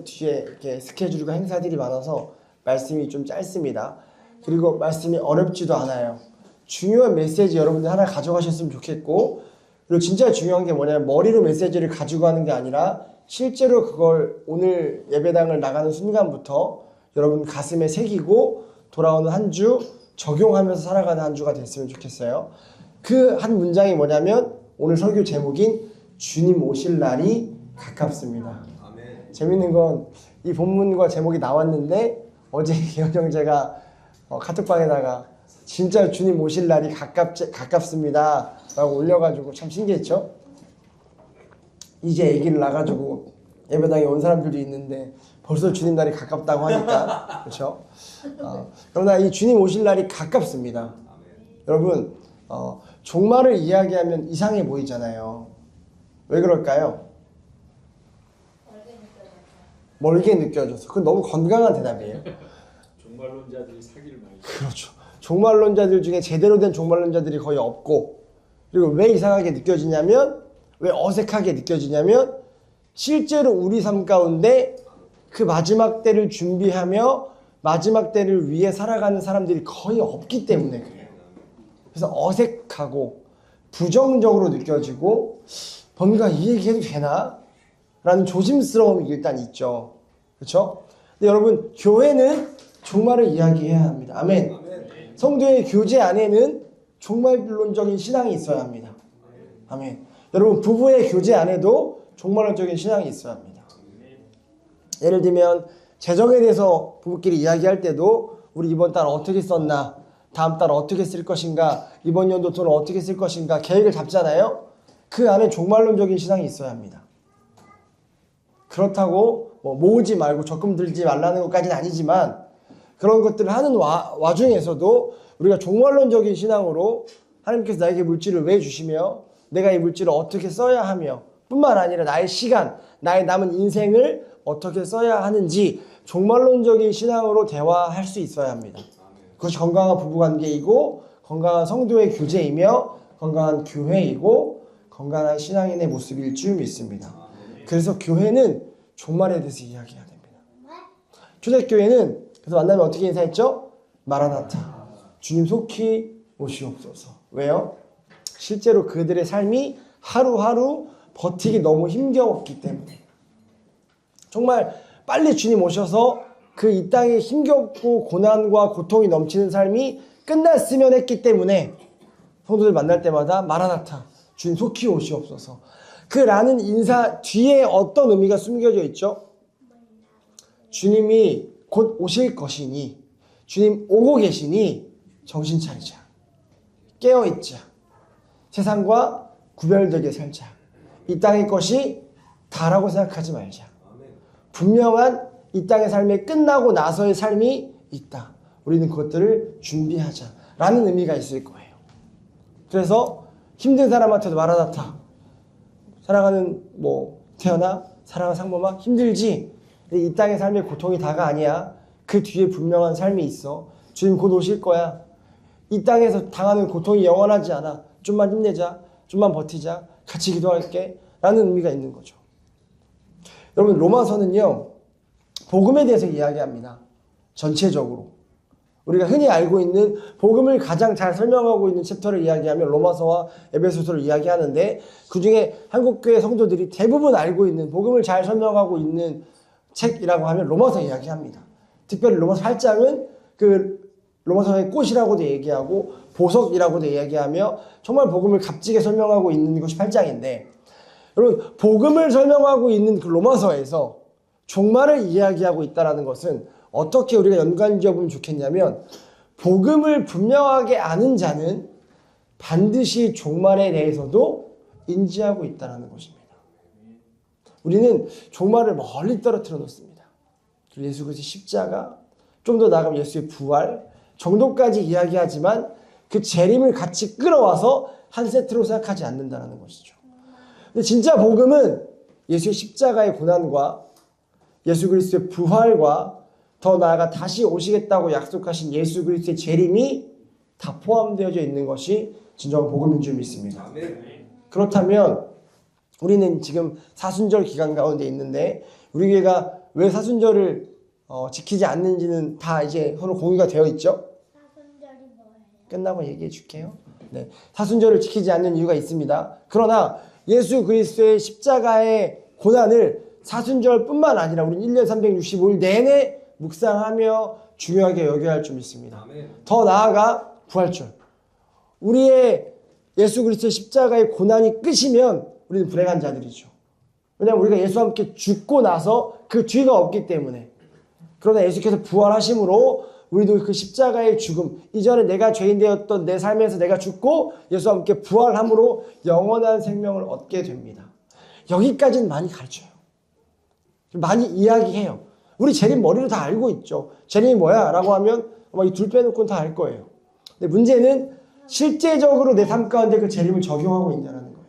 뒤에 이렇게 스케줄과 행사들이 많아서 말씀이 좀 짧습니다. 그리고 말씀이 어렵지도 않아요. 중요한 메시지 여러분들 하나 가져가셨으면 좋겠고, 그리고 진짜 중요한 게 뭐냐면 머리로 메시지를 가지고 가는 게 아니라 실제로 그걸 오늘 예배당을 나가는 순간부터 여러분 가슴에 새기고 돌아오는 한 주 적용하면서 살아가는 한 주가 됐으면 좋겠어요. 그 한 문장이 뭐냐면 오늘 설교 제목인 주님 오실 날이 가깝습니다. 아멘. 재밌는 건 이 본문과 제목이 나왔는데 어제 기현 형제가 카톡방에다가 진짜 주님 오실 날이 가깝습니다 라고 올려가지고 참 신기했죠. 이제 얘기를 나가지고 예배당에 온 사람들도 있는데 벌써 주님 날이 가깝다고 하니까 그렇죠. 그러나 이 주님 오실 날이 가깝습니다. 여러분 종말을 이야기하면 이상해 보이잖아요. 왜 그럴까요? 멀게 느껴져서. 그건 너무 건강한 대답이에요. 종말론자들이 사기를 많이. 그렇죠. 종말론자들 중에 제대로 된 종말론자들이 거의 없고, 그리고 왜 이상하게 느껴지냐면, 왜 어색하게 느껴지냐면 실제로 우리 삶 가운데 그 마지막 때를 준비하며 마지막 때를 위해 살아가는 사람들이 거의 없기 때문에 그래요. 그래서 어색하고 부정적으로 느껴지고 뭔가 이 얘기해도 되나? 라는 조심스러움이 일단 있죠. 그렇죠? 근데 여러분 교회는 종말을 이야기해야 합니다. 아멘. 성도의 교제 안에는 종말론적인 신앙이 있어야 합니다. 아멘. 여러분 부부의 교제 안에도 종말론적인 신앙이 있어야 합니다. 예를 들면 재정에 대해서 부부끼리 이야기할 때도 우리 이번 달 어떻게 썼나, 다음 달 어떻게 쓸 것인가, 이번 연도 돈을 어떻게 쓸 것인가 계획을 잡잖아요. 그 안에 종말론적인 신앙이 있어야 합니다. 그렇다고 모으지 말고 적금 들지 말라는 것까지는 아니지만 그런 것들을 하는 와중에서도 우리가 종말론적인 신앙으로 하나님께서 나에게 물질을 왜 주시며 내가 이 물질을 어떻게 써야 하며 뿐만 아니라 나의 시간, 나의 남은 인생을 어떻게 써야 하는지 종말론적인 신앙으로 대화할 수 있어야 합니다. 그것이 건강한 부부관계이고 건강한 성도의 교제이며 건강한 교회이고 건강한 신앙인의 모습일 줄 믿습니다. 그래서 교회는 종말에 대해서 이야기해야 됩니다. 초대교회는 그래서 만나면 어떻게 인사했죠? 마라나타, 주님 속히 오시옵소서. 왜요? 실제로 그들의 삶이 하루하루 버티기 너무 힘겨웠기 때문에, 정말 빨리 주님 오셔서 그 이 땅에 힘겹고 고난과 고통이 넘치는 삶이 끝났으면 했기 때문에 성도들 만날 때마다 마라나타, 주님 속히 오시옵소서. 그 라는 인사 뒤에 어떤 의미가 숨겨져 있죠? 주님이 곧 오실 것이니, 주님 오고 계시니 정신 차리자, 깨어있자, 세상과 구별되게 살자, 이 땅의 것이 다라고 생각하지 말자, 분명한 이 땅의 삶이 끝나고 나서의 삶이 있다, 우리는 그것들을 준비하자 라는 의미가 있을 거예요. 그래서 힘든 사람한테도 마라나타, 사랑하는 태연아, 사랑하는 상범아, 힘들지? 이 땅의 삶의 고통이 다가 아니야. 그 뒤에 분명한 삶이 있어. 주님 곧 오실 거야. 이 땅에서 당하는 고통이 영원하지 않아. 좀만 힘내자, 좀만 버티자, 같이 기도할게 라는 의미가 있는 거죠. 여러분 로마서는요 복음에 대해서 이야기합니다. 전체적으로 우리가 흔히 알고 있는 복음을 가장 잘 설명하고 있는 챕터를 이야기하면 로마서와 에베소서를 이야기하는데, 그 중에 한국교회 성도들이 대부분 알고 있는 복음을 잘 설명하고 있는 책이라고 하면 로마서 이야기합니다. 특별히 로마서 8장은 그 로마서의 꽃이라고도 얘기하고 보석이라고도 이야기하며 정말 복음을 값지게 설명하고 있는 것이 8장인데, 여러분 복음을 설명하고 있는 그 로마서에서 종말을 이야기하고 있다는 것은 어떻게 우리가 연관지어보면 좋겠냐면, 복음을 분명하게 아는 자는 반드시 종말에 대해서도 인지하고 있다는 것입니다. 우리는 종말을 멀리 떨어뜨려 놓습니다. 예수 그리스도의 십자가, 좀 더 나아가면 예수의 부활 정도까지 이야기하지만 그 재림을 같이 끌어와서 한 세트로 생각하지 않는다는 것이죠. 근데 진짜 복음은 예수의 십자가의 고난과 예수 그리스도의 부활과 더 나아가 다시 오시겠다고 약속하신 예수 그리스도의 재림이 다 포함되어져 있는 것이 진정한 복음인 줄 믿습니다. 그렇다면 우리는 지금 사순절 기간 가운데 있는데 우리 교회가 왜 사순절을 지키지 않는지는 다 이제 서로 공유가 되어 있죠. 사순절이 뭐예요? 끝나고 얘기해 줄게요. 네, 사순절을 지키지 않는 이유가 있습니다. 그러나 예수 그리스도의 십자가의 고난을 사순절뿐만 아니라 우리는 1년 365일 내내 묵상하며 중요하게 여겨야 할 줄 믿습니다. 아멘. 더 나아가 부활절. 우리의 예수 그리스도의 십자가의 고난이 끝이면 우리는 불행한 자들이죠. 왜냐하면 우리가 예수와 함께 죽고 나서 그 뒤가 없기 때문에. 그러나 예수께서 부활하심으로 우리도 그 십자가의 죽음, 이전에 내가 죄인 되었던 내 삶에서 내가 죽고 예수와 함께 부활함으로 영원한 생명을 얻게 됩니다. 여기까지는 많이 가르쳐요. 많이 이야기해요. 우리 재림 머리로 다 알고 있죠. 재림이 뭐야? 라고 하면 아마 이 둘 빼놓고는 다 알 거예요. 근데 문제는 실제적으로 내 삶 가운데 그 재림을 적용하고 있냐는 거예요.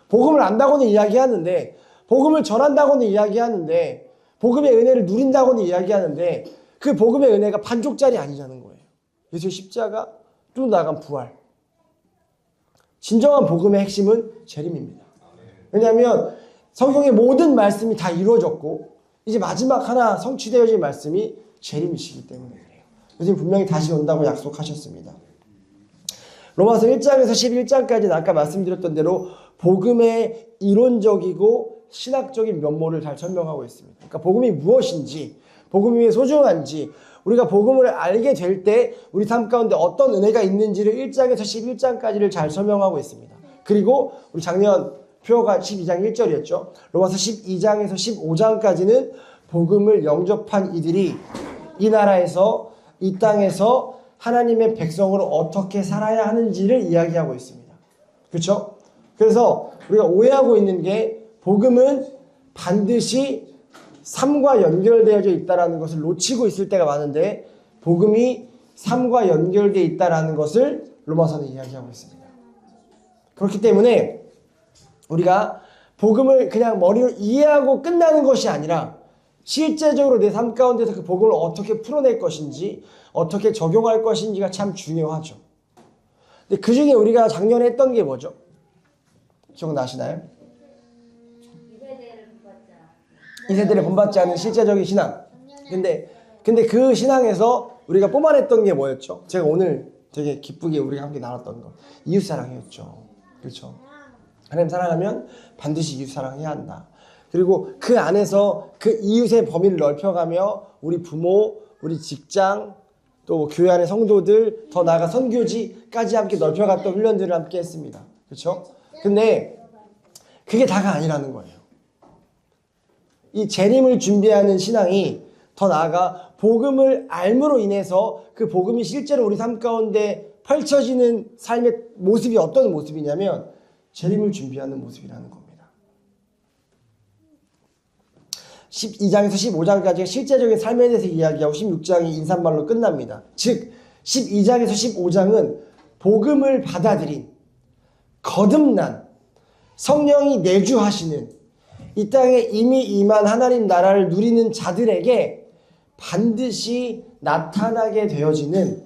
복음을 안다고는 이야기하는데, 복음을 전한다고는 이야기하는데, 복음의 은혜를 누린다고는 이야기하는데 그 복음의 은혜가 반쪽짜리 아니냐는 거예요. 예수의 십자가, 또 나아간 부활. 진정한 복음의 핵심은 재림입니다. 왜냐하면 성경의 모든 말씀이 다 이루어졌고 이제 마지막 하나 성취되어질 말씀이 재림이시기 때문에 그래요. 예수님 분명히 다시 온다고 약속하셨습니다. 로마서 1장에서 11장까지는 아까 말씀드렸던 대로 복음의 이론적이고 신학적인 면모를 잘 설명하고 있습니다. 그러니까 복음이 무엇인지, 복음이 왜 소중한지, 우리가 복음을 알게 될 때 우리 삶 가운데 어떤 은혜가 있는지를 1장에서 11장까지를 잘 설명하고 있습니다. 그리고 우리 작년 표어가 12장 1절이었죠. 로마서 12장에서 15장까지는 복음을 영접한 이들이 이 나라에서, 이 땅에서 하나님의 백성으로 어떻게 살아야 하는지를 이야기하고 있습니다. 그렇죠? 그래서 우리가 오해하고 있는 게 복음은 반드시 삶과 연결되어져 있다는 것을 놓치고 있을 때가 많은데 복음이 삶과 연결되어 있다는 것을 로마서는 이야기하고 있습니다. 그렇기 때문에 우리가 복음을 그냥 머리로 이해하고 끝나는 것이 아니라 실제적으로 내 삶 가운데서 그 복음을 어떻게 풀어낼 것인지, 어떻게 적용할 것인지가 참 중요하죠. 근데 그 중에 우리가 작년에 했던 게 뭐죠? 기억나시나요? 이 세대를 본받지 않는 실제적인 신앙. 근데 그 신앙에서 우리가 뽑아냈던 게 뭐였죠? 제가 오늘 되게 기쁘게 우리가 함께 나눴던 거. 이웃사랑이었죠. 그렇죠? 하나님 사랑하면 반드시 이웃사랑해야 한다. 그리고 그 안에서 그 이웃의 범위를 넓혀가며 우리 부모, 우리 직장, 또 교회 안의 성도들, 더 나아가 선교지까지 함께 넓혀갔던 훈련들을 함께 했습니다. 그렇죠? 근데 그게 다가 아니라는 거예요. 이 재림을 준비하는 신앙이 더 나아가 복음을 알므로 인해서 그 복음이 실제로 우리 삶 가운데 펼쳐지는 삶의 모습이 어떤 모습이냐면 재림을 준비하는 모습이라는 겁니다. 12장에서 15장까지가 실제적인 삶에 대해서 이야기하고 16장이 인사말로 끝납니다. 즉 12장에서 15장은 복음을 받아들인 거듭난 성령이 내주하시는 이 땅에 이미 임한 하나님 나라를 누리는 자들에게 반드시 나타나게 되어지는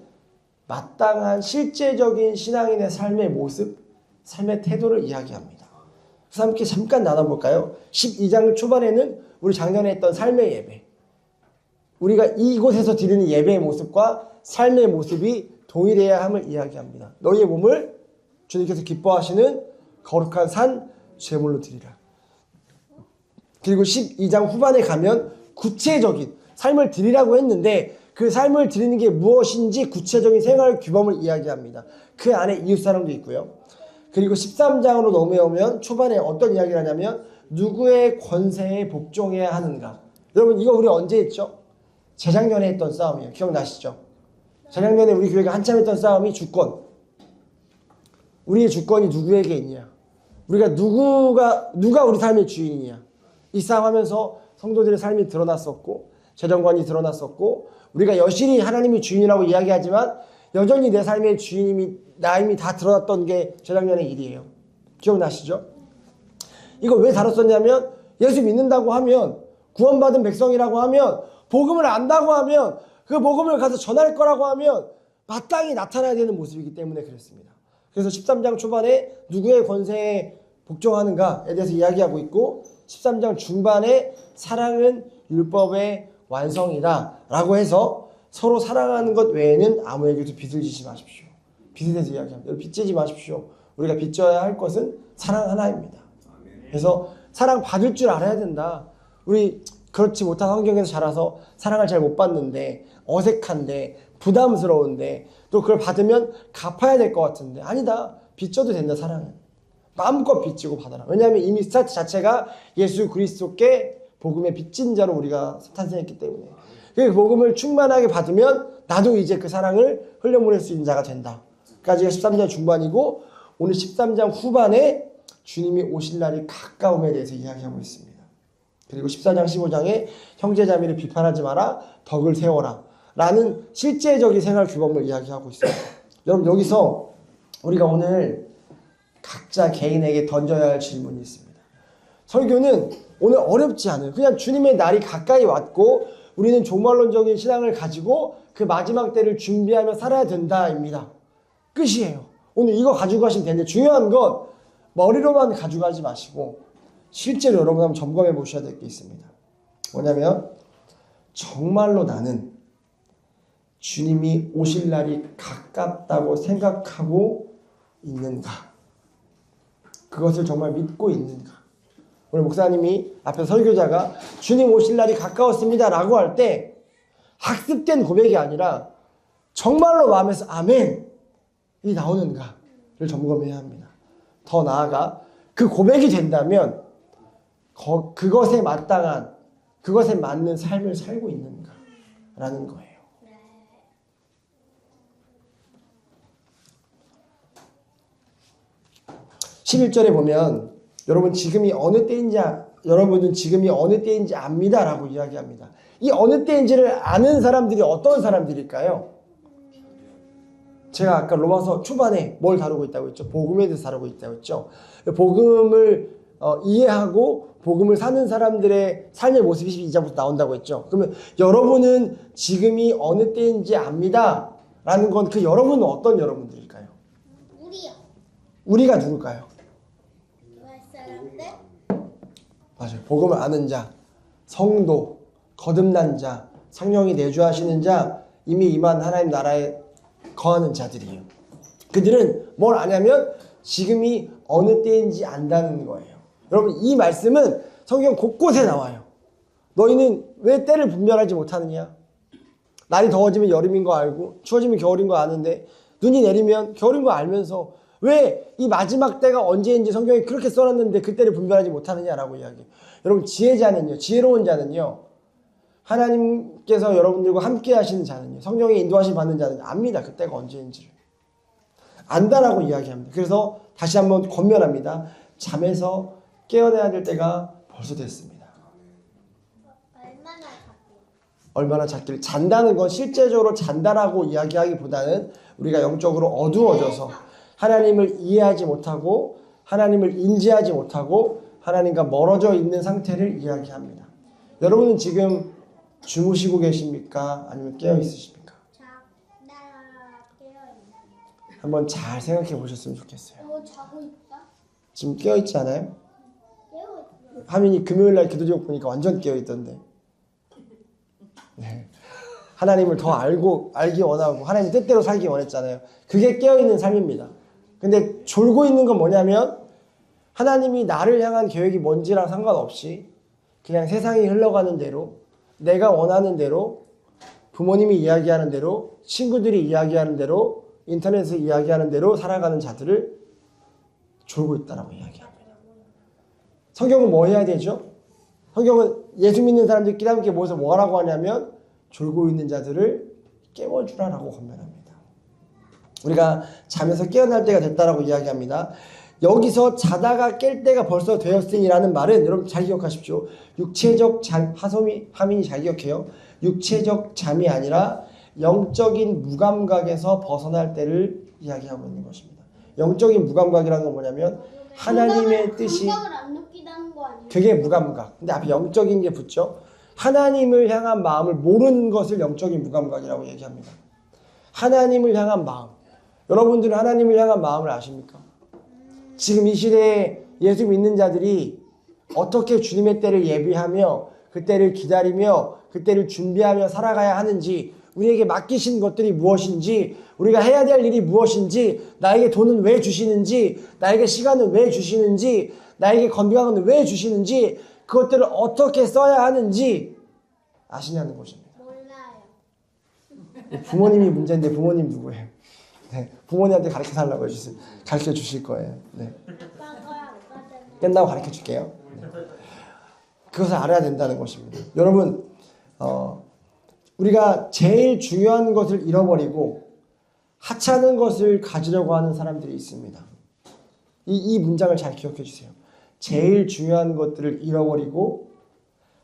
마땅한 실제적인 신앙인의 삶의 모습, 삶의 태도를 이야기합니다. 그래서 함께 잠깐 나눠볼까요? 12장 초반에는 우리 작년에 했던 삶의 예배, 우리가 이곳에서 드리는 예배의 모습과 삶의 모습이 동일해야 함을 이야기합니다. 너희의 몸을 주님께서 기뻐하시는 거룩한 산 제물로 드리라. 그리고 12장 후반에 가면 구체적인 삶을 드리라고 했는데 그 삶을 드리는 게 무엇인지 구체적인 생활 규범을 이야기합니다. 그 안에 이웃사랑도 있고요. 그리고 13장으로 넘어오면 초반에 어떤 이야기를 하냐면 누구의 권세에 복종해야 하는가. 여러분 이거 우리 언제 했죠? 재작년에 했던 싸움이에요. 기억나시죠? 재작년에 우리 교회가 한참 했던 싸움이 주권. 우리의 주권이 누구에게 있냐. 우리가 누가 우리 삶의 주인이냐. 이 싸움하면서 성도들의 삶이 드러났었고 재정관이 드러났었고 우리가 여실히 하나님이 주인이라고 이야기하지만 여전히 내 삶의 주인임이 나임이 다 드러났던 게 재작년의 일이에요. 기억나시죠? 이거 왜 다뤘었냐면 예수 믿는다고 하면 구원받은 백성이라고 하면 복음을 안다고 하면 그 복음을 가서 전할 거라고 하면 마땅히 나타나야 되는 모습이기 때문에 그랬습니다. 그래서 13장 초반에 누구의 권세에 복종하는가에 대해서 이야기하고 있고 13장 중반에 사랑은 율법의 완성이다 라고 해서 서로 사랑하는 것 외에는 아무에게도 빚을 지지 마십시오. 빚에 대해서 이야기합니다. 빚 지지 마십시오. 우리가 빚져야 할 것은 사랑 하나입니다. 그래서 사랑 받을 줄 알아야 된다. 우리 그렇지 못한 환경에서 자라서 사랑을 잘 못 받는데 어색한데 부담스러운데 또 그걸 받으면 갚아야 될 것 같은데 아니다. 빚져도 된다. 사랑은 마음껏 빚지고 받아라. 왜냐하면 이미 스타트 자체가 예수 그리스도께 복음의 빚진 자로 우리가 탄생했기 때문에 그 복음을 충만하게 받으면 나도 이제 그 사랑을 흘려보낼 수 있는 자가 된다. 까지가 13장 중반이고 오늘 13장 후반에 주님이 오실 날이 가까움에 대해서 이야기하고 있습니다. 그리고 14장 15장에 형제자매를 비판하지 마라 덕을 세워라 라는 실제적인 생활 규범을 이야기하고 있습니다. 여러분 여기서 우리가 오늘 각자 개인에게 던져야 할 질문이 있습니다. 설교는 오늘 어렵지 않아요. 그냥 주님의 날이 가까이 왔고 우리는 종말론적인 신앙을 가지고 그 마지막 때를 준비하며 살아야 된다입니다. 끝이에요. 오늘 이거 가지고 가시면 되는데 중요한 건 머리로만 가져가지 마시고 실제로 여러분 한번 점검해 보셔야 될 게 있습니다. 뭐냐면 정말로 나는 주님이 오실 날이 가깝다고 생각하고 있는가? 그것을 정말 믿고 있는가? 오늘 목사님이 앞에 설교자가 주님 오실 날이 가까웠습니다 라고 할 때 학습된 고백이 아니라 정말로 마음에서 아멘이 나오는가를 점검해야 합니다. 더 나아가 그 고백이 된다면 그것에 마땅한 그것에 맞는 삶을 살고 있는가라는 거예요. 11절에 보면 여러분은 지금이 어느 때인지 압니다 라고 이야기합니다. 이 어느 때인지를 아는 사람들이 어떤 사람들일까요? 제가 아까 로마서 초반에 뭘 다루고 있다고 했죠? 복음에 대해서 다루고 있다고 했죠? 복음을 이해하고 복음을 사는 사람들의 삶의 모습이 2장부터 나온다고 했죠? 그러면 여러분은 지금이 어느 때인지 압니다 라는 건 그 여러분은 어떤 여러분들일까요? 우리요. 우리가 누굴까요? 교회 사람들? 맞아요. 복음을 아는 자, 성도, 거듭난 자, 성령이 내주하시는 자, 이미 임한 하나님 나라에 거하는 자들이에요. 그들은 뭘 아냐면 지금이 어느 때인지 안다는 거예요. 여러분 이 말씀은 성경 곳곳에 나와요. 너희는 왜 때를 분별하지 못하느냐? 날이 더워지면 여름인 거 알고 추워지면 겨울인 거 아는데 눈이 내리면 겨울인 거 알면서 왜 이 마지막 때가 언제인지 성경이 그렇게 써놨는데 그때를 분별하지 못하느냐라고 이야기해요. 여러분 지혜로운 자는요. 하나님께서 여러분들과 함께 하시는 자는요. 성령의 인도하심 받는 자는 압니다. 그때가 언제인지를. 안다라고 이야기합니다. 그래서 다시 한번 권면합니다. 잠에서 깨어나야 될 때가 벌써 됐습니다. 얼마나 잤길. 잔다는 건 실제적으로 잔다라고 이야기하기보다는 우리가 영적으로 어두워져서 하나님을 이해하지 못하고 하나님을 인지하지 못하고 하나님과 멀어져 있는 상태를 이야기합니다. 여러분은 지금 주무시고 계십니까? 아니면 깨어 있으십니까? 나 깨어있어. 한번 잘 생각해 보셨으면 좋겠어요. 자고 있다? 지금 깨어 있지 않아요? 깨어있어. 하민이 금요일날 기도 제목 보니까 완전 깨어 있던데. 네. 하나님을 더 알기 원하고 하나님 뜻대로 살기 원했잖아요. 그게 깨어 있는 삶입니다. 근데 졸고 있는 건 뭐냐면 하나님이 나를 향한 계획이 뭔지랑 상관없이 그냥 세상이 흘러가는 대로 내가 원하는 대로 부모님이 이야기하는 대로 친구들이 이야기하는 대로 인터넷에서 이야기하는 대로 살아가는 자들을 졸고 있다라고 이야기합니다. 성경은 뭐 해야 되죠? 성경은 예수 믿는 사람들끼리 함께 모여서 뭐 하라고 하냐면 졸고 있는 자들을 깨워주라라고 권면합니다. 우리가 잠에서 깨어날 때가 됐다라고 이야기합니다. 여기서 자다가 깰 때가 벌써 되었으니라는 말은 여러분 잘 기억하십시오. 육체적 잠, 하민이 잘 기억해요. 육체적 잠이 아니라 영적인 무감각에서 벗어날 때를 이야기하고 있는 것입니다. 영적인 무감각이라는 건 뭐냐면 하나님의 뜻이 감각을 안 느끼다는 거 아니에요? 그게 무감각. 근데 앞에 영적인 게 붙죠. 하나님을 향한 마음을 모르는 것을 영적인 무감각이라고 얘기합니다. 하나님을 향한 마음. 여러분들은 하나님을 향한 마음을 아십니까? 지금 이 시대에 예수 믿는 자들이 어떻게 주님의 때를 예비하며 그때를 기다리며 그때를 준비하며 살아가야 하는지, 우리에게 맡기신 것들이 무엇인지, 우리가 해야 될 일이 무엇인지, 나에게 돈은 왜 주시는지, 나에게 시간은 왜 주시는지, 나에게 건강은 왜 주시는지, 그것들을 어떻게 써야 하는지 아시냐는 것입니다. 몰라요. 부모님이 문제인데 부모님 누구예요? 네, 부모님한테 가르쳐 달라고 해주세요. 가르쳐 주실 거예요. 네. 아빠가 아빠잖아. 끝나고 가르쳐 줄게요. 네. 그것을 알아야 된다는 것입니다. 여러분, 우리가 제일 중요한 것을 잃어버리고 하찮은 것을 가지려고 하는 사람들이 있습니다. 이 문장을 잘 기억해 주세요. 제일 중요한 것들을 잃어버리고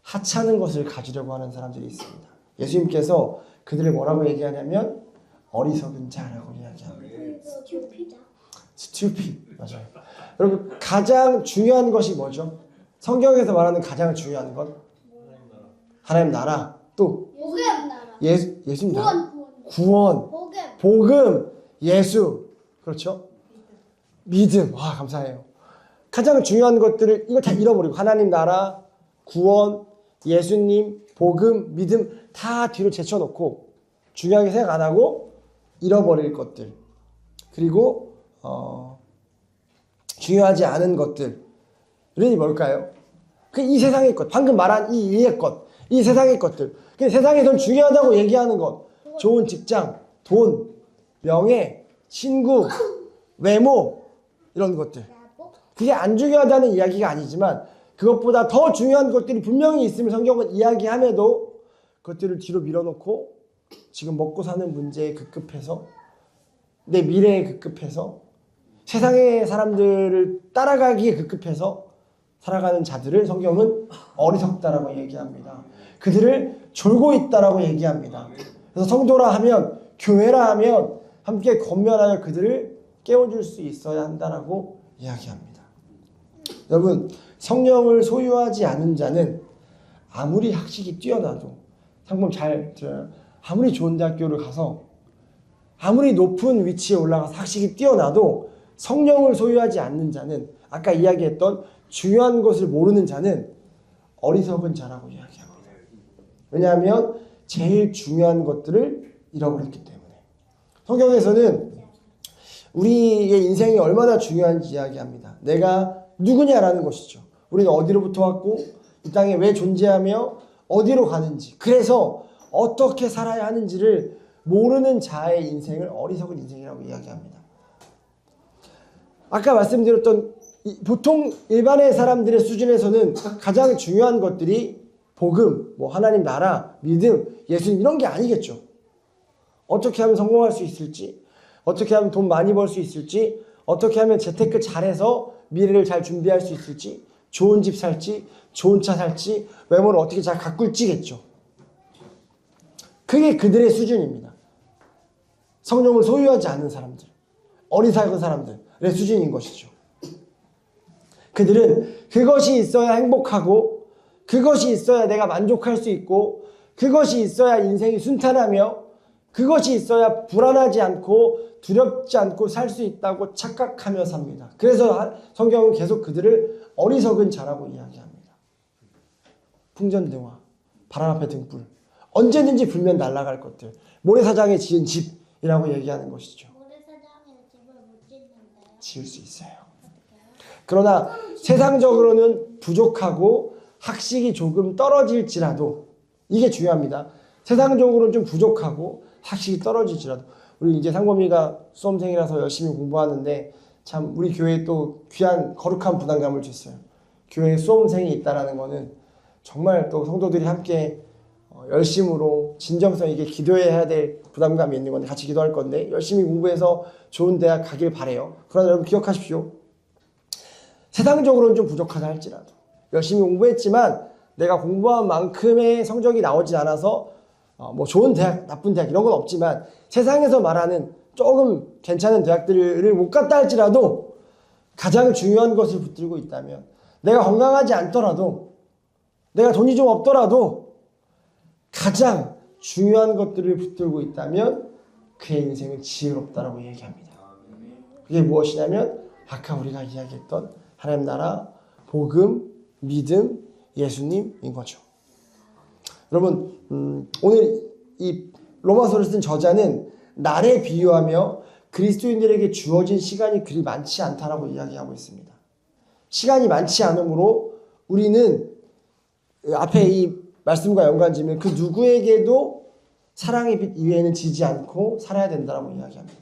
하찮은 것을 가지려고 하는 사람들이 있습니다. 예수님께서 그들을 뭐라고 얘기하냐면 어리석은 자라고 이야기합니다. 스튜피다. stupid. 맞아요. 여러분, 가장 중요한 것이 뭐죠? 성경에서 말하는 가장 중요한 것? 하나님 나라. 또 복음 나라. 예수님 나라. 구원. 구원, 복음. 복음, 예수. 그렇죠? 믿음. 와, 감사해요. 가장 중요한 것들을 이걸 다 잃어버리고 하나님 나라, 구원, 예수님, 복음, 믿음 다 뒤로 제쳐놓고 중요하게 생각 안 하고 잃어버릴 것들. 그리고 중요하지 않은 것들이 뭘까요? 이 세상의 것, 방금 말한 이 위의 것, 이 세상의 것들. 세상에선 중요하다고 얘기하는 것, 좋은 직장, 돈, 명예, 친구, 외모 이런 것들. 그게 안 중요하다는 이야기가 아니지만 그것보다 더 중요한 것들이 분명히 있음을 성경은 이야기함에도 그것들을 뒤로 밀어놓고 지금 먹고 사는 문제에 급급해서 내 미래에 급급해서 세상의 사람들을 따라가기에 급급해서 살아가는 자들을 성경은 어리석다라고 얘기합니다. 그들을 졸고 있다라고 얘기합니다. 그래서 성도라 하면, 교회라 하면 함께 권면하여 그들을 깨워줄 수 있어야 한다라고 이야기합니다. 여러분, 성령을 소유하지 않은 자는 아무리 학식이 뛰어나도, 상품 잘 들어요. 아무리 좋은 대학교를 가서 아무리 높은 위치에 올라가서 학식이 뛰어나도 성령을 소유하지 않는 자는, 아까 이야기했던 중요한 것을 모르는 자는 어리석은 자라고 이야기합니다. 왜냐하면 제일 중요한 것들을 잃어버렸기 때문에. 성경에서는 우리의 인생이 얼마나 중요한지 이야기합니다. 내가 누구냐라는 것이죠. 우리는 어디로부터 왔고 이 땅에 왜 존재하며 어디로 가는지, 그래서 어떻게 살아야 하는지를 모르는 자의 인생을 어리석은 인생이라고 이야기합니다. 아까 말씀드렸던 보통 일반의 사람들의 수준에서는 가장 중요한 것들이 복음, 하나님 나라, 믿음, 예수님 이런 게 아니겠죠. 어떻게 하면 성공할 수 있을지, 어떻게 하면 돈 많이 벌 수 있을지, 어떻게 하면 재테크 잘해서 미래를 잘 준비할 수 있을지, 좋은 집 살지, 좋은 차 살지, 외모를 어떻게 잘 가꿀지겠죠. 그게 그들의 수준입니다. 성령을 소유하지 않는 사람들, 어리석은 사람들의 수준인 것이죠. 그들은 그것이 있어야 행복하고, 그것이 있어야 내가 만족할 수 있고, 그것이 있어야 인생이 순탄하며, 그것이 있어야 불안하지 않고 두렵지 않고 살 수 있다고 착각하며 삽니다. 그래서 성경은 계속 그들을 어리석은 자라고 이야기합니다. 풍전등화, 바람 앞에 등불, 언제든지 불면 날아갈 것들, 모래사장에 지은 집이라고 얘기하는 것이죠. 모래사장에 집을 못 짓는데요. 지을 수 있어요. 그러나 세상적으로는 부족하고 학식이 조금 떨어질지라도, 이게 중요합니다. 세상적으로는 좀 부족하고 학식이 떨어질지라도, 우리 이제 상범이가 수험생이라서 열심히 공부하는데 참 우리 교회에 또 귀한 거룩한 부담감을 줬어요. 교회에 수험생이 있다라는 거는 정말 또 성도들이 함께 열심으로 진정성 있게 기도해야 될 부담감이 있는 건데, 같이 기도할 건데 열심히 공부해서 좋은 대학 가길 바래요. 그러나 여러분 기억하십시오. 세상적으로는 좀 부족하다 할지라도 열심히 공부했지만 내가 공부한 만큼의 성적이 나오지 않아서 좋은 대학, 나쁜 대학 이런 건 없지만 세상에서 말하는 조금 괜찮은 대학들을 못 갔다 할지라도 가장 중요한 것을 붙들고 있다면, 내가 건강하지 않더라도, 내가 돈이 좀 없더라도 가장 중요한 것들을 붙들고 있다면 그의 인생은 지혜롭다라고 얘기합니다. 그게 무엇이냐면 아까 우리가 이야기했던 하나님 나라, 복음, 믿음, 예수님인 거죠. 여러분 오늘 이 로마서를 쓴 저자는 날에 비유하며 그리스도인들에게 주어진 시간이 그리 많지 않다라고 이야기하고 있습니다. 시간이 많지 않으므로 우리는 앞에 이 말씀과 연관지면 그 누구에게도 사랑의 빛 이외에는 지지 않고 살아야 된다라고 이야기합니다.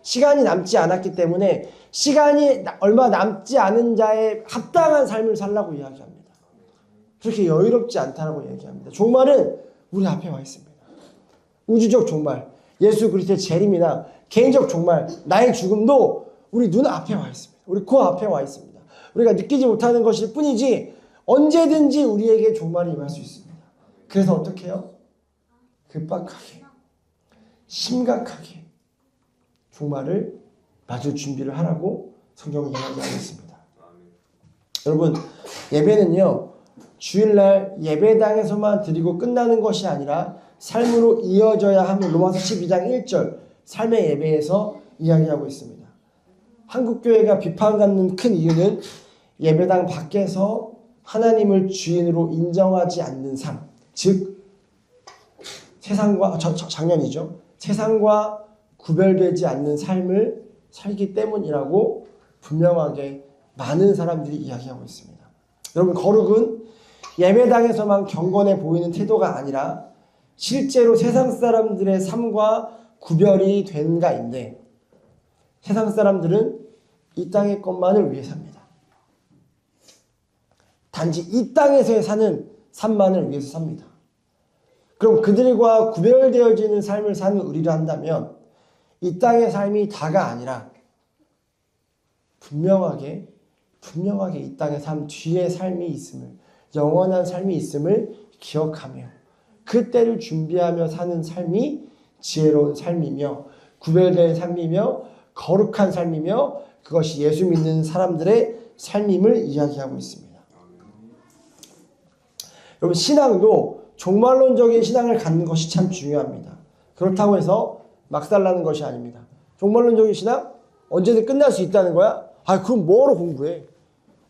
시간이 남지 않았기 때문에 시간이 얼마 남지 않은 자의 합당한 삶을 살라고 이야기합니다. 그렇게 여유롭지 않다라고 얘기합니다. 종말은 우리 앞에 와 있습니다. 우주적 종말, 예수 그리스도의 재림이나 개인적 종말, 나의 죽음도 우리 눈 앞에 와 있습니다. 우리 코 앞에 와 있습니다. 우리가 느끼지 못하는 것일 뿐이지 언제든지 우리에게 종말이 임할 수 있습니다. 그래서 어떻게 해요? 급박하게, 심각하게 종말을 맞을 준비를 하라고 성경은 이야기하고 있습니다. 여러분, 예배는요, 주일날 예배당에서만 드리고 끝나는 것이 아니라 삶으로 이어져야 함을 로마서 12장 1절 삶의 예배에서 이야기하고 있습니다. 한국교회가 비판받는 큰 이유는 예배당 밖에서 하나님을 주인으로 인정하지 않는 삶, 즉 세상과 작년이죠. 세상과 구별되지 않는 삶을 살기 때문이라고 분명하게 많은 사람들이 이야기하고 있습니다. 여러분, 거룩은 예배당에서만 경건해 보이는 태도가 아니라 실제로 세상 사람들의 삶과 구별이 되는가인데, 세상 사람들은 이 땅의 것만을 위해 삽니다. 단지 이 땅에서의 사는 삶만을 위해서 삽니다. 그럼 그들과 구별되어지는 삶을 사는 우리를 한다면 이 땅의 삶이 다가 아니라 분명하게 이 땅의 삶 뒤에 삶이 있음을, 영원한 삶이 있음을 기억하며 그 때를 준비하며 사는 삶이 지혜로운 삶이며 구별된 삶이며 거룩한 삶이며 그것이 예수 믿는 사람들의 삶임을 이야기하고 있습니다. 여러분, 신앙도 종말론적인 신앙을 갖는 것이 참 중요합니다. 그렇다고 해서 막살나는 것이 아닙니다. 종말론적인 신앙? 언제든 끝날 수 있다는 거야? 그럼 뭐하러 공부해?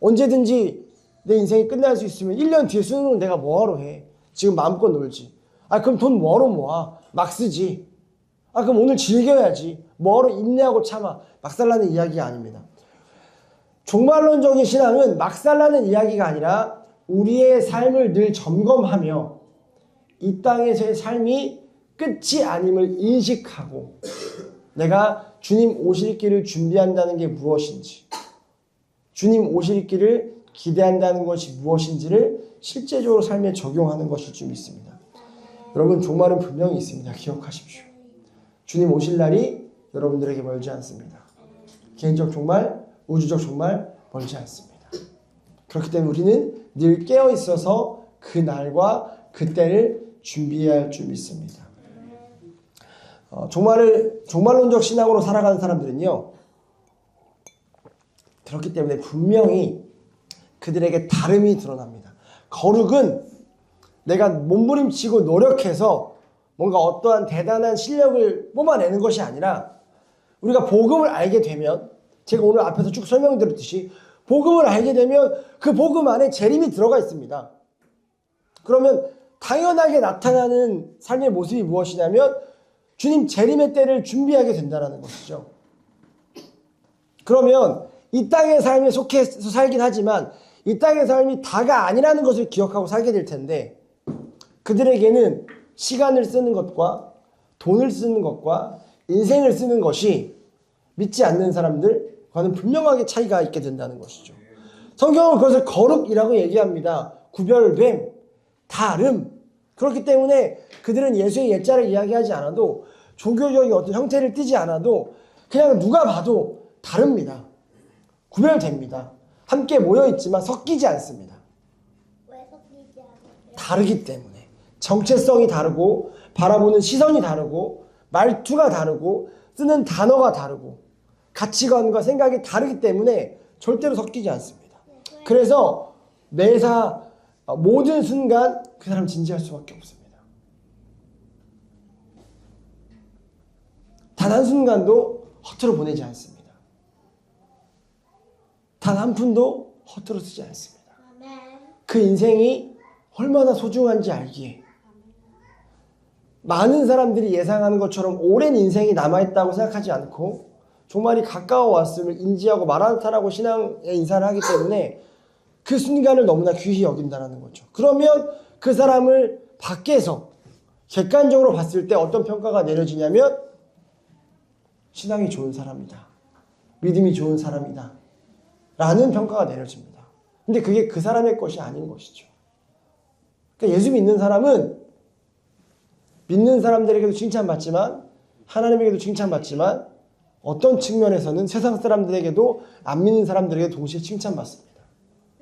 언제든지 내 인생이 끝날 수 있으면 1년 뒤에 수능은 내가 뭐하러 해? 지금 마음껏 놀지. 그럼 돈 뭐하러 모아? 막 쓰지. 그럼 오늘 즐겨야지. 뭐하러 인내하고 참아? 막살나는 이야기가 아닙니다. 종말론적인 신앙은 막살나는 이야기가 아니라 우리의 삶을 늘 점검하며 이 땅에서의 삶이 끝이 아님을 인식하고 내가 주님 오실 길을 준비한다는 게 무엇인지, 주님 오실 길을 기대한다는 것이 무엇인지를 실제적으로 삶에 적용하는 것일 줄 믿습니다. 여러분, 종말은 분명히 있습니다. 기억하십시오. 주님 오실 날이 여러분들에게 멀지 않습니다. 개인적 종말, 우주적 종말 멀지 않습니다. 그렇기 때문에 우리는 늘 깨어 있어서 그 날과 그 때를 준비해야 할 줄 믿습니다. 종말론적 신앙으로 살아가는 사람들은요, 그렇기 때문에 분명히 그들에게 다름이 드러납니다. 거룩은 내가 몸부림치고 노력해서 뭔가 어떠한 대단한 실력을 뽑아내는 것이 아니라 우리가 복음을 알게 되면, 제가 오늘 앞에서 쭉 설명드렸듯이 복음을 알게 되면 그 복음 안에 재림이 들어가 있습니다. 그러면 당연하게 나타나는 삶의 모습이 무엇이냐면 주님 재림의 때를 준비하게 된다는 것이죠. 그러면 이 땅의 삶에 속해서 살긴 하지만 이 땅의 삶이 다가 아니라는 것을 기억하고 살게 될 텐데, 그들에게는 시간을 쓰는 것과 돈을 쓰는 것과 인생을 쓰는 것이 믿지 않는 사람들과는 분명하게 차이가 있게 된다는 것이죠. 성경은 그것을 거룩이라고 얘기합니다. 구별됨, 다름. 그렇기 때문에 그들은 예수의 옛자를 이야기하지 않아도, 종교적인 어떤 형태를 띠지 않아도 그냥 누가 봐도 다릅니다. 구별됩니다. 함께 모여있지만 섞이지 않습니다. 왜 섞이지 않아요? 다르기 때문에. 정체성이 다르고 바라보는 시선이 다르고 말투가 다르고 쓰는 단어가 다르고 가치관과 생각이 다르기 때문에 절대로 섞이지 않습니다. 그래서 매사 모든 순간 그 사람 진지할 수밖에 없습니다. 단 한순간도 허투루 보내지 않습니다. 단 한 푼도 허투루 쓰지 않습니다. 아멘. 그 인생이 얼마나 소중한지 알기에 많은 사람들이 예상하는 것처럼 오랜 인생이 남아있다고 생각하지 않고 종말이 가까워왔음을 인지하고 마라나타라고 신앙의 인사를 하기 때문에 그 순간을 너무나 귀히 여긴다는 거죠. 그러면 그 사람을 밖에서 객관적으로 봤을 때 어떤 평가가 내려지냐면 신앙이 좋은 사람이다. 믿음이 좋은 사람이다. 라는 평가가 내려집니다. 근데 그게 그 사람의 것이 아닌 것이죠. 그러니까 예수 믿는 사람은 믿는 사람들에게도 칭찬받지만 하나님에게도 칭찬받지만 어떤 측면에서는 세상 사람들에게도 안 믿는 사람들에게 동시에 칭찬받습니다.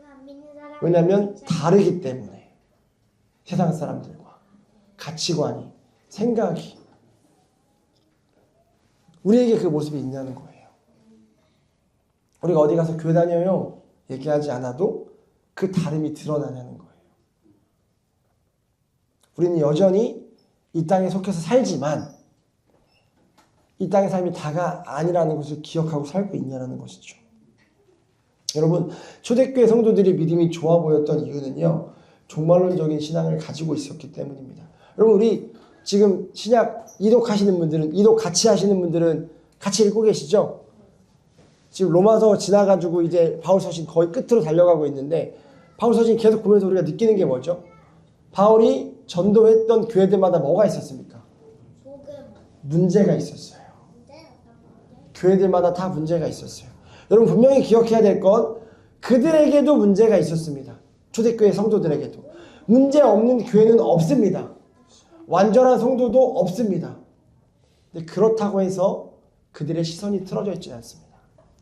안 믿는 사람. 왜냐하면 다르기 때문에 세상 사람들과 가치관이 생각이 우리에게 그 모습이 있냐는 거예요. 우리가 어디 가서 교회 다녀요 얘기하지 않아도 그 다름이 드러나냐는 거예요. 우리는 여전히 이 땅에 속해서 살지만 이 땅의 삶이 다가 아니라는 것을 기억하고 살고 있냐는 것이죠. 여러분, 초대교회 성도들이 믿음이 좋아 보였던 이유는요, 종말론적인 신앙을 가지고 있었기 때문입니다. 여러분, 우리 지금 신약 이독하시는 분들은, 이독 같이 하시는 분들은 같이 읽고 계시죠? 지금 로마서 지나가지고 이제 바울서신 거의 끝으로 달려가고 있는데, 바울서신 계속 보면서 우리가 느끼는 게 뭐죠? 바울이 전도했던 교회들마다 뭐가 있었습니까? 복음. 문제가 있었어요. 문제는 어떤 문제? 교회들마다 다 문제가 있었어요. 여러분 분명히 기억해야 될 건 그들에게도 문제가 있었습니다. 초대교회 성도들에게도. 문제 없는 교회는 없습니다. 완전한 성도도 없습니다. 근데 그렇다고 해서 그들의 시선이 틀어져 있지 않습니다.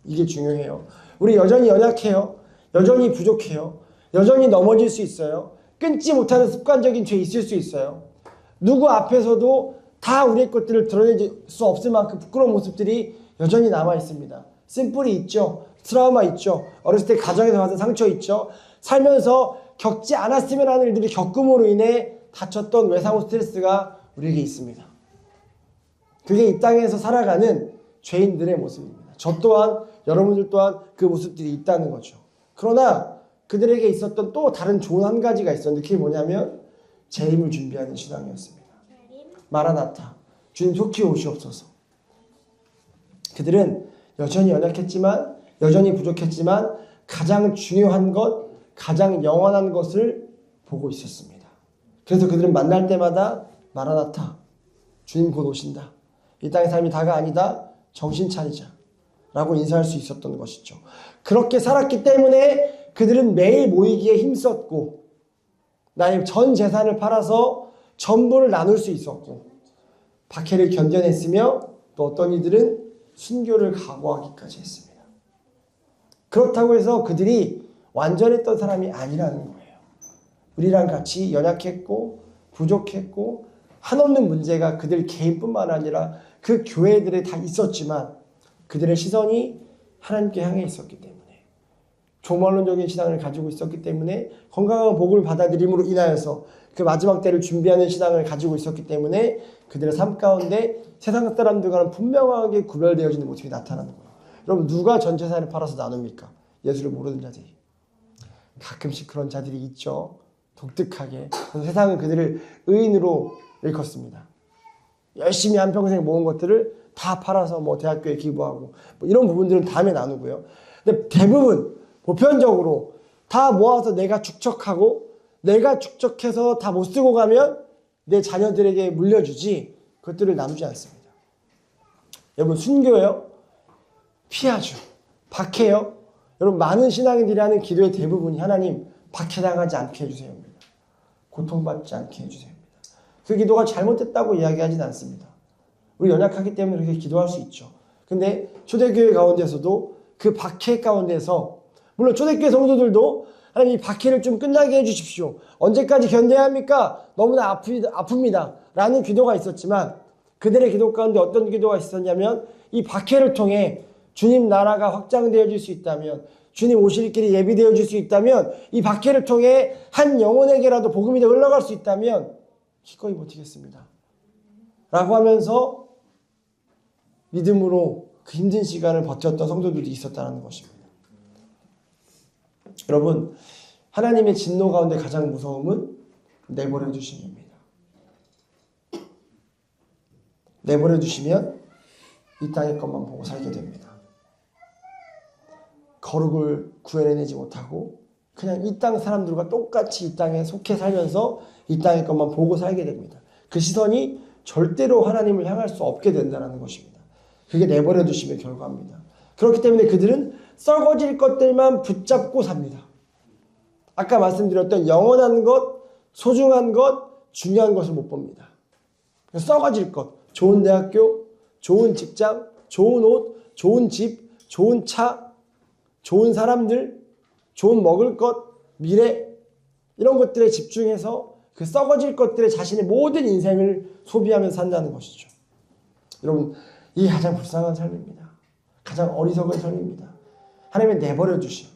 이게 중요해요. 우리 여전히 연약해요. 여전히 부족해요. 여전히 넘어질 수 있어요. 끊지 못하는 습관적인 죄 있을 수 있어요. 누구 앞에서도 다 우리의 것들을 드러낼 수 없을 만큼 부끄러운 모습들이 여전히 남아 있습니다. 심플이 있죠. 트라우마 있죠. 어렸을 때 가정에서 받은 상처 있죠. 살면서 겪지 않았으면 하는 일들이 겪음으로 인해 다쳤던 외상후 스트레스가 우리에게 있습니다. 그게 이 땅에서 살아가는 죄인들의 모습입니다. 저 또한 여러분들 또한 그 모습들이 있다는 거죠. 그러나 그들에게 있었던 또 다른 좋은 한 가지가 있었는데 그게 뭐냐면 재림을 준비하는 신앙이었습니다. 마라나타, 주님 속히 오시옵소서. 그들은 여전히 연약했지만 여전히 부족했지만 가장 중요한 것, 가장 영원한 것을 보고 있었습니다. 그래서 그들은 만날 때마다 마라나타, 주님 곧 오신다. 이 땅의 삶이 다가 아니다. 정신 차리자. 라고 인사할 수 있었던 것이죠. 그렇게 살았기 때문에 그들은 매일 모이기에 힘썼고 나의 전 재산을 팔아서 전부를 나눌 수 있었고 박해를 견뎌냈으며 또 어떤 이들은 순교를 각오하기까지 했습니다. 그렇다고 해서 그들이 완전했던 사람이 아니라는 거예요. 우리랑 같이 연약했고 부족했고 한없는 문제가 그들 개인뿐만 아니라 그 교회들에 다 있었지만 그들의 시선이 하나님께 향해 있었기 때문에 종말론적인 신앙을 가지고 있었기 때문에 건강한 복을 받아들임으로 인하여서 그 마지막 때를 준비하는 신앙을 가지고 있었기 때문에 그들의 삶 가운데 세상 사람들과는 분명하게 구별되어지는 모습이 나타나는 거예요. 여러분 누가 전 재산을 팔아서 나눕니까? 예수를 모르는 자들이. 가끔씩 그런 자들이 있죠. 독특하게. 그래서 세상은 그들을 의인으로 일컫습니다. 열심히 한평생 모은 것들을 다 팔아서 뭐 대학교에 기부하고 뭐 이런 부분들은 다음에 나누고요. 근데 대부분 보편적으로 다 모아서 내가 축적하고 내가 축적해서 다 못 쓰고 가면 내 자녀들에게 물려주지 그것들을 나누지 않습니다. 여러분 순교요? 피하죠. 박해요? 여러분 많은 신앙인들이 하는 기도의 대부분이 하나님 박해당하지 않게 해주세요. 고통받지 않게 해주세요. 그 기도가 잘못됐다고 이야기하진 않습니다. 우리 연약하기 때문에 그렇게 기도할 수 있죠. 근데 초대교회 가운데서도 그 박해 가운데서 물론 초대교회 성도들도 하나님 이 박해를 좀 끝나게 해주십시오. 언제까지 견뎌야 합니까? 너무나 아픕니다. 라는 기도가 있었지만 그들의 기도 가운데 어떤 기도가 있었냐면 이 박해를 통해 주님 나라가 확장되어질 수 있다면 주님 오실 길이 예비되어질 수 있다면 이 박해를 통해 한 영혼에게라도 복음이 더 흘러갈 수 있다면 기꺼이 버티겠습니다. 라고 하면서 믿음으로 그 힘든 시간을 버텼던 성도들이 있었다는 것입니다. 여러분 하나님의 진노 가운데 가장 무서움은 내버려 두심입니다. 내버려 두시면 이 땅의 것만 보고 살게 됩니다. 거룩을 구해내지 못하고 그냥 이 땅 사람들과 똑같이 이 땅에 속해 살면서 이 땅의 것만 보고 살게 됩니다. 그 시선이 절대로 하나님을 향할 수 없게 된다는 것입니다. 그게 내버려 두심의 결과입니다. 그렇기 때문에 그들은 썩어질 것들만 붙잡고 삽니다. 아까 말씀드렸던 영원한 것, 소중한 것, 중요한 것을 못 봅니다. 썩어질 것, 좋은 대학교, 좋은 직장, 좋은 옷, 좋은 집, 좋은 차, 좋은 사람들, 좋은 먹을 것, 미래 이런 것들에 집중해서 그 썩어질 것들에 자신의 모든 인생을 소비하면서 산다는 것이죠. 여러분, 이게 가장 불쌍한 삶입니다. 가장 어리석은 삶입니다. 하나님의 내버려 두심.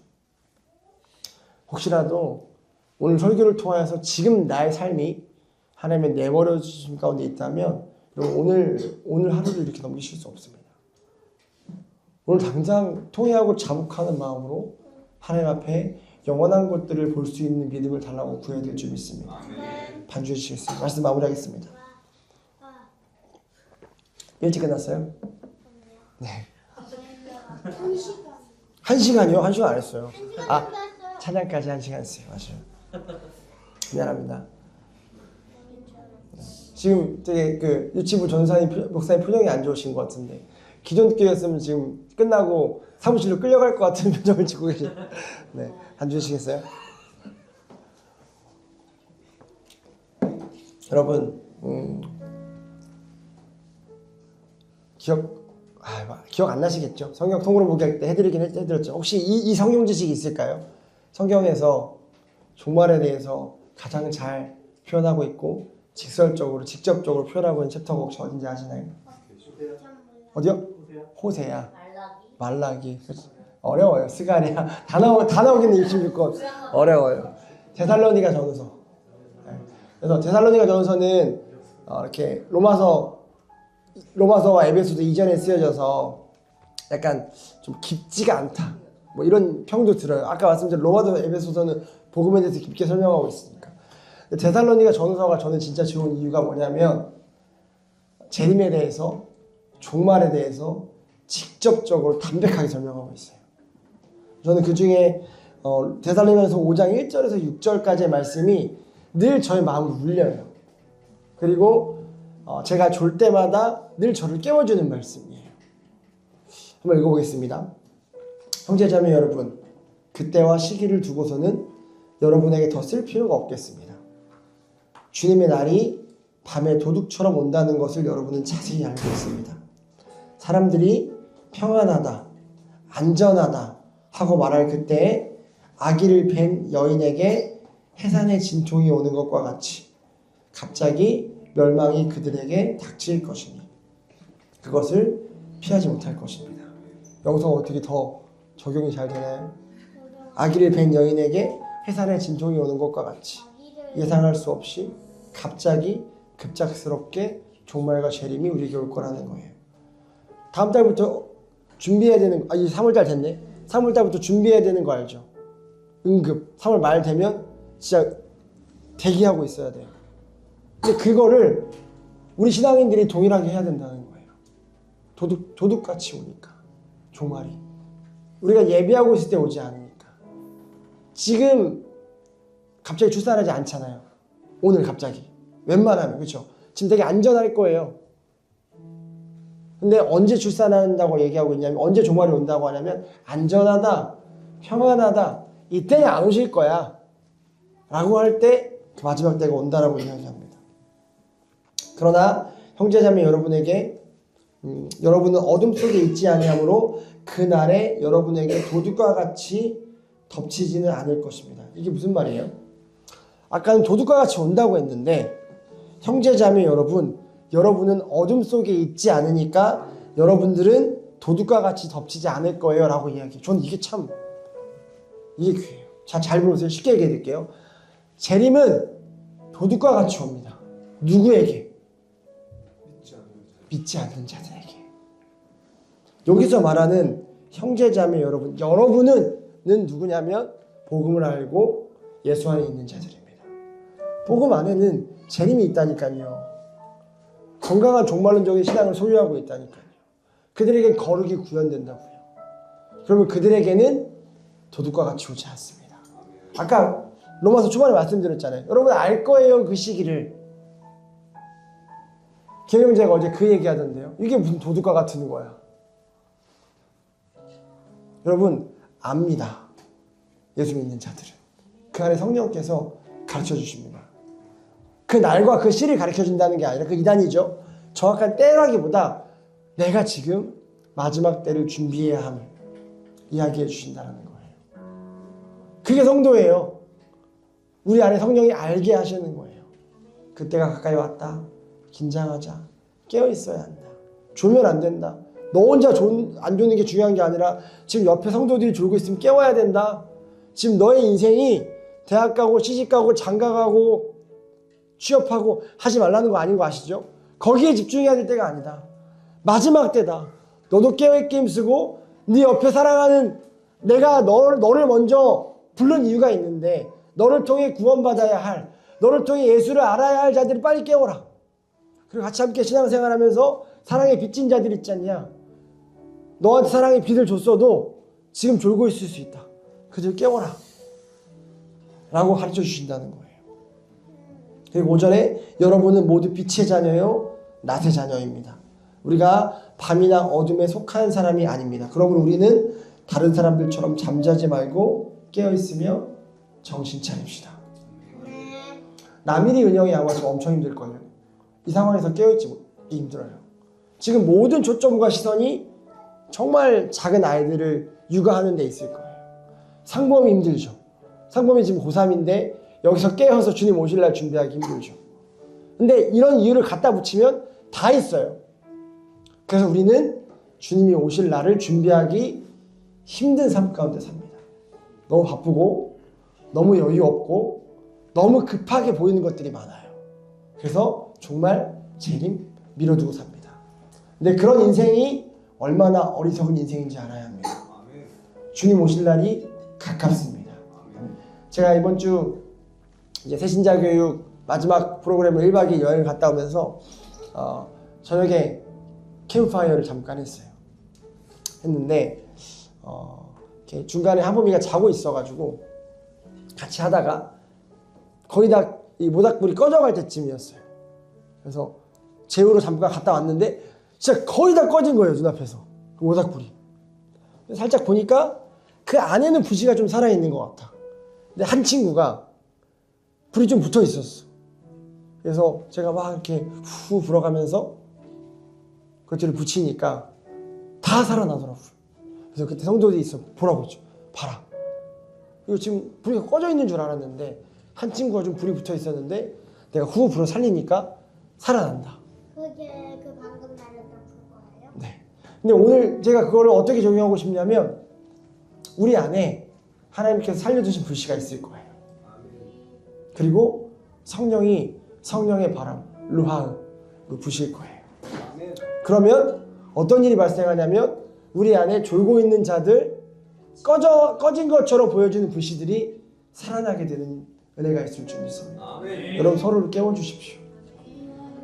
혹시라도 오늘 설교를 통하여서 지금 나의 삶이 하나님의 내버려 두심 가운데 있다면 오늘 하루를 이렇게 넘기실 수 없습니다. 오늘 당장 통회하고 자복하는 마음으로 하나님 앞에 영원한 것들을 볼 수 있는 믿음을 달라고 구해야 될 줄 믿습니다. 반주해 주시겠습니다. 말씀 마무리하겠습니다. 일찍 끝났어요? 네. 1시간. 1시간이요? 1시간 안 했어요. 아, 끝났어요. 찬양까지 1시간 했어요. 맞아요. 미안합니다. 지금 되게 그 유치부 전사님 목사님 표정이 안 좋으신 것 같은데 기존 교회였으면 지금 끝나고 사무실로 끌려갈 것 같은 표정을 짓고 계세요. 네, 안 주시겠어요? 여러분, 기억 안 나시겠죠? 성경 통으로 보기 할 때 해드렸죠. 혹시 이 성경 지식이 있을까요? 성경에서 종말에 대해서 가장 잘 표현하고 있고 직접적으로 표현하고 있는 챕터가 혹시 어딘지 아시나요? 어디요? 호세야. 말라기. 어려워요. 스가랴. 다 나오겠네. 66권. 어려워요. 데살로니가 전서. 그래서 데살로니가 전서는 이렇게 로마서와 에베소서 이전에 쓰여져서 약간 좀 깊지가 않다. 뭐 이런 평도 들어요. 아까 말씀드린 로마서 에베소서는 복음에 대해서 깊게 설명하고 있으니까. 데살로니가 전서가 저는 진짜 좋은 이유가 뭐냐면 재림에 대해서 종말에 대해서 직접적으로 담백하게 설명하고 있어요. 저는 그 중에 데살로니가서 5장 1절에서 6절까지의 말씀이 늘 저의 마음을 울려요. 그리고 제가 졸 때마다 늘 저를 깨워주는 말씀이에요. 한번 읽어보겠습니다. 형제자매 여러분, 그때와 시기를 두고서는 여러분에게 더 쓸 필요가 없겠습니다. 주님의 날이 밤에 도둑처럼 온다는 것을 여러분은 자세히 알고 있습니다. 사람들이 평안하다, 안전하다 하고 말할 그때에 아기를 뵌 여인에게 해산의 진통이 오는 것과 같이 갑자기 멸망이 그들에게 닥칠 것이니 그것을 피하지 못할 것입니다. 여기서 어떻게 더 적용이 잘 되나요? 아기를 뵌 여인에게 해산의 진통이 오는 것과 같이 예상할 수 없이 갑자기 급작스럽게 종말과 재림이 우리에게 올 거라는 거예요. 다음 달부터 준비해야 되는 이제 3월달 됐네. 3월달부터 준비해야 되는 거 알죠? 응급 3월 말 되면 진짜 대기하고 있어야 돼요. 근데 그거를 우리 신앙인들이 동일하게 해야 된다는 거예요. 도둑같이 오니까 종말이 우리가 예비하고 있을 때 오지 않으니까. 지금 갑자기 출산하지 않잖아요. 오늘 갑자기 웬만하면 그렇죠. 지금 되게 안전할 거예요. 근데 언제 출산한다고 얘기하고 있냐면 언제 종말이 온다고 하냐면 안전하다, 평안하다, 이때는 안 오실 거야 라고 할 때 그 마지막 때가 온다라고 이야기합니다. 그러나 형제자매 여러분에게 여러분은 어둠 속에 있지 아니하므로 그날에 여러분에게 도둑과 같이 덮치지는 않을 것입니다. 이게 무슨 말이에요? 아까는 도둑과 같이 온다고 했는데 형제자매 여러분은 어둠 속에 있지 않으니까 여러분들은 도둑과 같이 덮치지 않을 거예요 라고 이야기해요. 저는 이게 귀해요. 잘 보세요. 쉽게 얘기해 드릴게요. 재림은 도둑과 같이 옵니다. 누구에게? 믿지 않는 자들에게. 여기서 말하는 형제자매 여러분은 누구냐면 복음을 알고 예수 안에 있는 자들입니다. 복음 안에는 재림이 있다니까요. 건강한 종말론적인 신앙을 소유하고 있다니까요. 그들에겐 거룩이 구현된다고요. 그러면 그들에게는 도둑과 같이 오지 않습니다. 아까 로마서 초반에 말씀드렸잖아요. 여러분 알 거예요, 그 시기를. 개명제가 어제 그 얘기하던데요. 이게 무슨 도둑과 같은 거야. 여러분 압니다. 예수 믿는 자들은. 그 안에 성령께서 가르쳐 주십니다. 그 날과 그 시를 가르쳐 준다는 게 아니라 그 이단이죠. 정확한 때라기보다 내가 지금 마지막 때를 준비해야 함을 이야기해 주신다는 거예요. 그게 성도예요. 우리 안에 성령이 알게 하시는 거예요. 그때가 가까이 왔다. 긴장하자. 깨어 있어야 한다. 졸면 안 된다. 너 혼자 안 조는 게 중요한 게 아니라 지금 옆에 성도들이 졸고 있으면 깨워야 된다. 지금 너의 인생이 대학 가고 시집 가고 장가 가고 취업하고 하지 말라는 거 아닌 거 아시죠? 거기에 집중해야 될 때가 아니다. 마지막 때다. 너도 깨어있게 힘쓰고 네 옆에 살아가는 내가 너를 먼저 부른 이유가 있는데 너를 통해 구원받아야 할, 너를 통해 예수를 알아야 할 자들이 빨리 깨워라. 그리고 같이 함께 신앙생활하면서 사랑의 빚진 자들 있지 않냐? 너한테 사랑의 빚을 줬어도 지금 졸고 있을 수 있다. 그들 깨워라. 라고 가르쳐 주신다는 거예요. 그리고 오전에 여러분은 모두 빛의 자녀요, 낮의 자녀입니다. 우리가 밤이나 어둠에 속한 사람이 아닙니다. 그러므로 우리는 다른 사람들처럼 잠자지 말고 깨어있으며 정신 차립시다. 남일이 은영이 아마 좀 엄청 힘들걸요. 이 상황에서 깨어있지 힘들어요. 지금 모든 초점과 시선이 정말 작은 아이들을 육아하는 데 있을 거예요. 상범이 힘들죠. 상범이 지금 고3인데 여기서 깨어서 주님 오실 날 준비하기 힘들죠. 근데 이런 이유를 갖다 붙이면 다 있어요. 그래서 우리는 주님이 오실 날을 준비하기 힘든 삶 가운데 삽니다. 너무 바쁘고 너무 여유 없고 너무 급하게 보이는 것들이 많아요. 그래서 정말 재림 미뤄두고 삽니다. 근데 그런 인생이 얼마나 어리석은 인생인지 알아야 합니다. 주님 오실 날이 가깝습니다. 제가 이번 주 이제 새신자 교육 마지막 프로그램을 1박 2일 여행을 갔다 오면서 저녁에 캠프파이어를 잠깐 했는데 이렇게 중간에 한범이가 자고 있어가지고 같이 하다가 거의 다 이 모닥불이 꺼져갈 때쯤이었어요. 그래서 재우러 잠깐 갔다 왔는데 진짜 거의 다 꺼진 거예요, 눈앞에서. 그 모닥불이. 살짝 보니까 그 안에는 부지가 좀 살아있는 것 같아. 근데 한 친구가 불이 좀 붙어 있었어. 그래서 제가 막 이렇게 후 불어가면서 그것들을 붙이니까 다 살아나더라고요. 그래서 그때 성도들이 있어 보라고 했죠. 봐라. 이거 지금 불이 꺼져 있는 줄 알았는데 한 친구가 좀 불이 붙어 있었는데 내가 후 불어 살리니까 살아난다. 그게 그 방금 말했던 그거예요? 네. 근데 오늘 제가 그거를 어떻게 적용하고 싶냐면 우리 안에 하나님께서 살려두신 불씨가 있을 거예요. 그리고 성령의 바람, 루하흐를 부실 거예요. 그러면 어떤 일이 발생하냐면 우리 안에 졸고 있는 자들, 꺼진 것처럼 보여지는 불씨들이 살아나게 되는 은혜가 있을 줄 믿습니다. 여러분 서로를 깨워주십시오.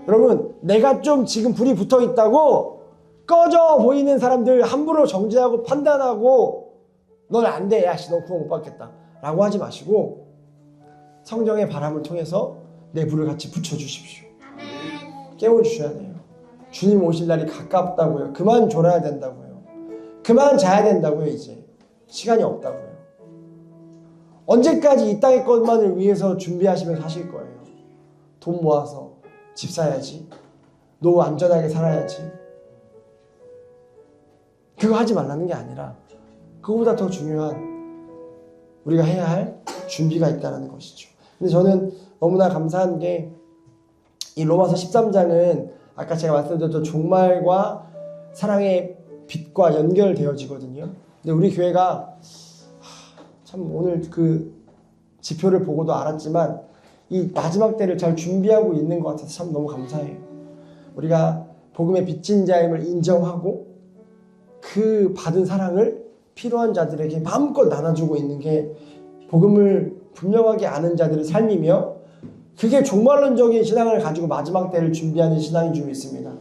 여러분 내가 좀 지금 불이 붙어 있다고 꺼져 보이는 사람들 함부로 정죄하고 판단하고 넌 안 돼, 야씨 너 구원 못 받겠다 라고 하지 마시고 성령의 바람을 통해서 내 불을 같이 붙여주십시오. 깨워주셔야 돼요. 주님 오실 날이 가깝다고요. 그만 졸아야 된다고요. 그만 자야 된다고요. 이제 시간이 없다고요. 언제까지 이 땅의 것만을 위해서 준비하시면서 하실 거예요. 돈 모아서 집 사야지, 노후 안전하게 살아야지. 그거 하지 말라는 게 아니라 그거보다 더 중요한 우리가 해야 할 준비가 있다는 것이죠. 근데 저는 너무나 감사한 게 이 로마서 13장은 아까 제가 말씀드렸던 종말과 사랑의 빛과 연결되어지거든요. 근데 우리 교회가 참 오늘 그 지표를 보고도 알았지만 이 마지막 때를 잘 준비하고 있는 것 같아서 참 너무 감사해요. 우리가 복음의 빚진 자임을 인정하고 그 받은 사랑을 필요한 자들에게 마음껏 나눠주고 있는 게 복음을 분명하게 아는 자들의 삶이며 그게 종말론적인 신앙을 가지고 마지막 때를 준비하는 신앙인 줄 믿습니다.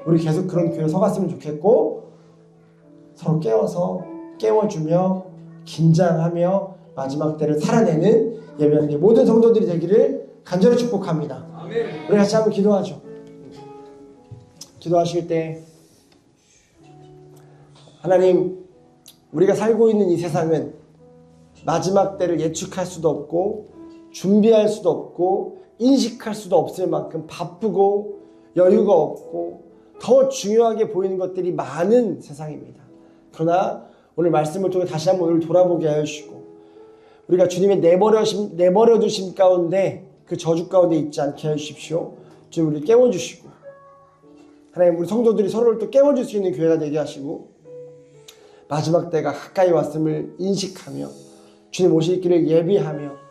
우리 계속 그런 교회 서갔으면 좋겠고 서로 깨워주며 긴장하며 마지막 때를 살아내는 예배하는 게 모든 성도들이 되기를 간절히 축복합니다. 우리 같이 한번 기도하죠. 기도하실 때 하나님, 우리가 살고 있는 이 세상은 마지막 때를 예측할 수도 없고 준비할 수도 없고 인식할 수도 없을 만큼 바쁘고 여유가 없고 더 중요하게 보이는 것들이 많은 세상입니다. 그러나 오늘 말씀을 통해 다시 한번 우리를 돌아보게 하여 주시고 우리가 주님의 내버려 두심 가운데 그 저주 가운데 있지 않게 하여 주십시오. 주님, 우리를 깨워주시고 하나님, 우리 성도들이 서로를 또 깨워줄 수 있는 교회가 되게 하시고 마지막 때가 가까이 왔음을 인식하며 주님 오실 길을 예비하며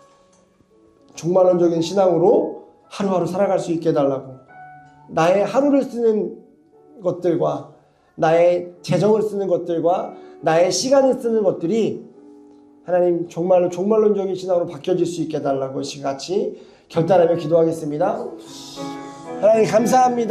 종말론적인 신앙으로 하루하루 살아갈 수 있게 해달라고, 나의 하루를 쓰는 것들과 나의 재정을 쓰는 것들과 나의 시간을 쓰는 것들이 하나님 정말로 종말론적인 신앙으로 바뀌어질 수 있게 해달라고 같이 결단하며 기도하겠습니다. 하나님 감사합니다.